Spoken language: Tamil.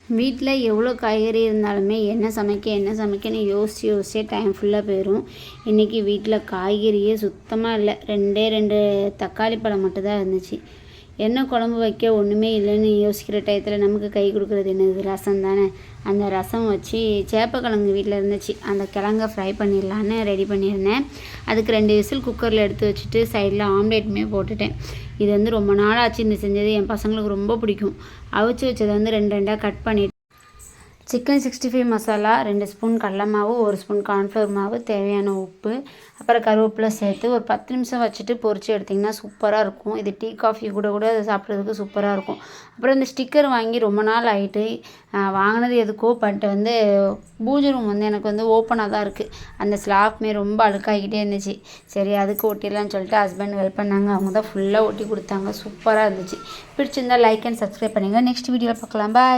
வீட்டில் எவ்வளோ காய்கறி இருந்தாலுமே என்ன சமைக்கன்னு யோசிச்சே டைம் ஃபுல்லாக போயிடும். இன்றைக்கி வீட்டில் காய்கறியே சுத்தமாக இல்லை. 2 தக்காளி பழம் மட்டும்தான் இருந்துச்சு. என்ன குழம்பு வைக்க ஒன்றுமே இல்லைன்னு யோசிக்கிற டயத்தில் நமக்கு கை கொடுக்குறது என்னது, ரசம் தானே. அந்த ரசம் வச்சு சேப்பக்கிழங்கு வீட்டில் இருந்துச்சு, அந்த கிழங்க ஃப்ரை பண்ணிடலான்னு ரெடி பண்ணியிருந்தேன். அதுக்கு 2 விசில் குக்கரில் எடுத்து வச்சுட்டு சைடில் ஆம்லேட்டுமே போட்டுட்டேன். இது ரொம்ப நாள் ஆச்சு இந்த செஞ்சது. என் பசங்களுக்கு ரொம்ப பிடிக்கும். அவிச்சு வச்சதை 2 கட் பண்ணிவிட்டு சிக்கன் 65 மசாலா, 2 ஸ்பூன் கடலை மாவு, 1 ஸ்பூன் கார்ன்ஃப்ளவர் மாவு, தேவையான உப்பு, அப்புறம் கருவேப்பிலை சேர்த்து ஒரு 10 நிமிஷம் வச்சுட்டு பொரிச்சு எடுத்திங்கன்னா சூப்பராக இருக்கும். இது டீ காஃபி கூட அதை சாப்பிட்றதுக்கு சூப்பராக இருக்கும். அப்புறம் இந்த ஸ்டிக்கர் வாங்கி ரொம்ப நாள் ஆகிட்டு, வாங்கினது எதுக்கோ, பட் பூஜை ரூம் எனக்கு ஓப்பனாக தான் இருக்குது. அந்த ஸ்லாப்மே ரொம்ப அழுக்காகிக்கிட்டே இருந்துச்சு. சரி அதுக்கு ஒட்டிடலான்னு சொல்லிட்டு ஹஸ்பண்ட் ஹெல்ப் பண்ணாங்க. அவங்க தான் ஃபுல்லாக ஒட்டி கொடுத்தாங்க. சூப்பராக இருந்துச்சு. பிடிச்சிருந்தா லைக் அண்ட் சப்ஸ்கிரைப் பண்ணுங்கள். நெக்ஸ்ட் வீடியோவில் பார்க்கலாம். பாய்.